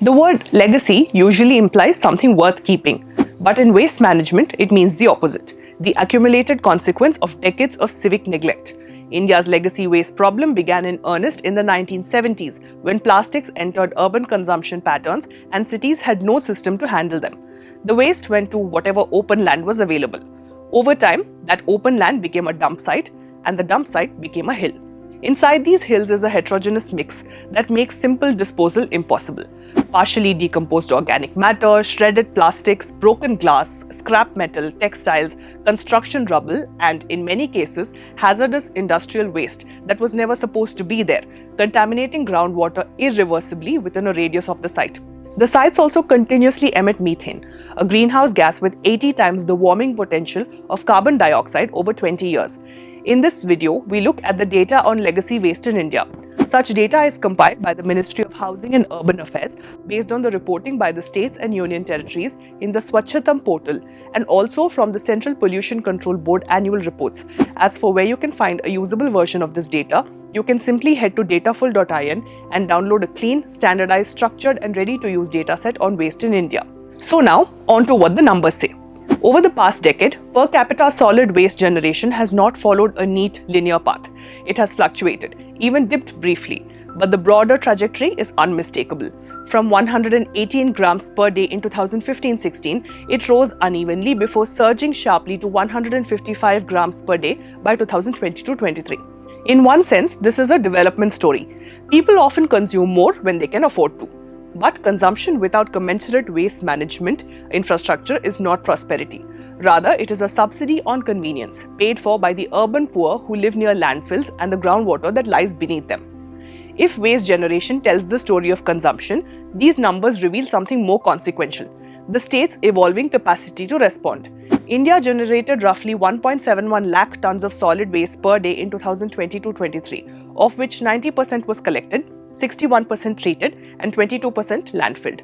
The word legacy usually implies something worth keeping, but in waste management, it means the opposite, the accumulated consequence of decades of civic neglect. India's legacy waste problem began in earnest in the 1970s when plastics entered urban consumption patterns and cities had no system to handle them. The waste went to whatever open land was available. Over time, that open land became a dump site, and the dump site became a hill. Inside these hills is a heterogeneous mix that makes simple disposal impossible. Partially decomposed organic matter, shredded plastics, broken glass, scrap metal, textiles, construction rubble, and in many cases, hazardous industrial waste that was never supposed to be there, contaminating groundwater irreversibly within a radius of the site. The sites also continuously emit methane, a greenhouse gas with 80 times the warming potential of carbon dioxide over 20 years. In this video, we look at the data on legacy waste in India. Such data is compiled by the Ministry of Housing and Urban Affairs based on the reporting by the states and union territories in the Swachhatam portal and also from the Central Pollution Control Board annual reports. As for where you can find a usable version of this data, you can simply head to dataful.in and download a clean, standardized, structured and ready-to-use dataset on waste in India. So now, on to what the numbers say. Over the past decade, per capita solid waste generation has not followed a neat linear path. It has fluctuated, even dipped briefly, but the broader trajectory is unmistakable. From 118 grams per day in 2015-16, it rose unevenly before surging sharply to 155 grams per day by 2022-23. In one sense, this is a development story. People often consume more when they can afford to. But consumption without commensurate waste management infrastructure is not prosperity. Rather, it is a subsidy on convenience, paid for by the urban poor who live near landfills and the groundwater that lies beneath them. If waste generation tells the story of consumption, these numbers reveal something more consequential: the state's evolving capacity to respond. India generated roughly 1.71 lakh tons of solid waste per day in 2022-23, of which 90% was collected, 61% treated and 22% landfilled.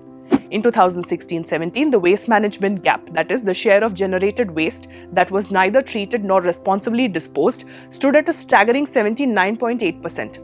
In 2016-17, the waste management gap, that is, the share of generated waste that was neither treated nor responsibly disposed, stood at a staggering 79.8%.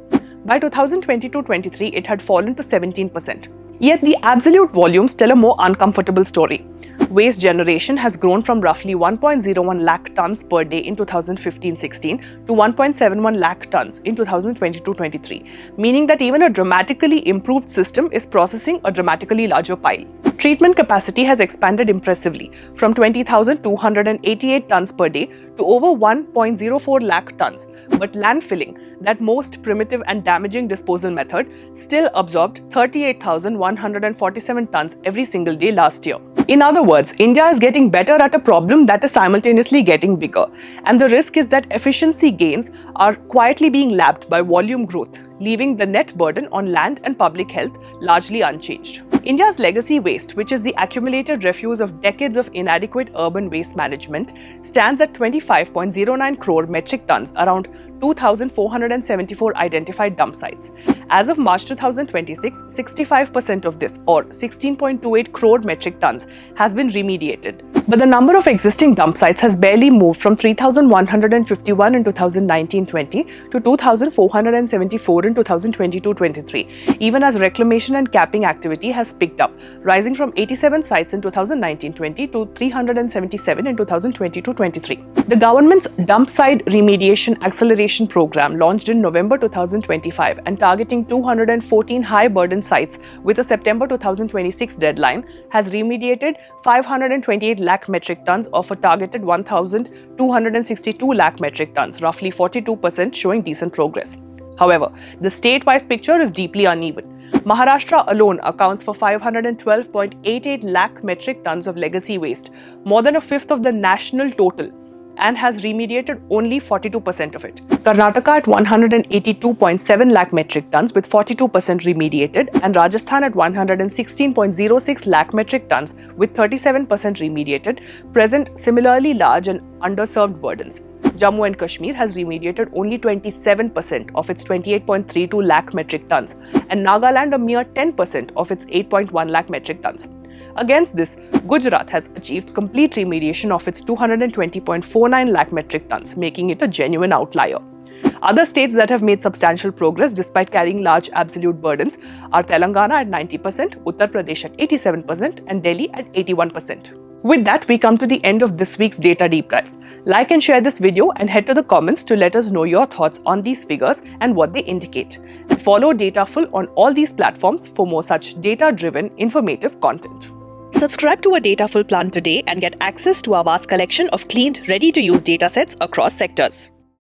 By 2022-23, it had fallen to 17%. Yet the absolute volumes tell a more uncomfortable story. Waste generation has grown from roughly 1.01 lakh tons per day in 2015-16 to 1.71 lakh tons in 2022-23, meaning that even a dramatically improved system is processing a dramatically larger pile. Treatment capacity has expanded impressively from 20,288 tons per day to over 1.04 lakh tons, but landfilling, that most primitive and damaging disposal method, still absorbed 38,147 tons every single day last year. In other words, India is getting better at a problem that is simultaneously getting bigger, and the risk is that efficiency gains are quietly being lapped by volume growth, leaving the net burden on land and public health largely unchanged. India's legacy waste, which is the accumulated refuse of decades of inadequate urban waste management, stands at 25.09 crore metric tons, around 2,474 identified dump sites. As of March 2026, 65% of this, or 16.28 crore metric tons, has been remediated. But the number of existing dump sites has barely moved from 3,151 in 2019-20 to 2,474 in 2022-23, even as reclamation and capping activity has picked up, rising from 87 sites in 2019-20 to 377 in 2022-23. The government's dump site remediation acceleration program, launched in November 2025 and targeting 214 high-burden sites with a September 2026 deadline, has remediated 528 lakh metric tons of a targeted 1,262 lakh metric tons, roughly 42%, showing decent progress. However, the state-wise picture is deeply uneven. Maharashtra alone accounts for 512.88 lakh metric tons of legacy waste, more than a fifth of the national total, and has remediated only 42% of it. Karnataka at 182.7 lakh metric tons with 42% remediated, and Rajasthan at 116.06 lakh metric tons with 37% remediated, present similarly large and underserved burdens. Jammu and Kashmir has remediated only 27% of its 28.32 lakh metric tons, and Nagaland a mere 10% of its 8.1 lakh metric tons. Against this, Gujarat has achieved complete remediation of its 220.49 lakh metric tons, making it a genuine outlier. Other states that have made substantial progress despite carrying large absolute burdens are Telangana at 90%, Uttar Pradesh at 87%, and Delhi at 81%. With that, we come to the end of this week's Data Deep Dive. Like and share this video and head to the comments to let us know your thoughts on these figures and what they indicate. And follow Dataful on all these platforms for more such data-driven, informative content. Subscribe to a Dataful plan today and get access to our vast collection of cleaned, ready-to-use datasets across sectors.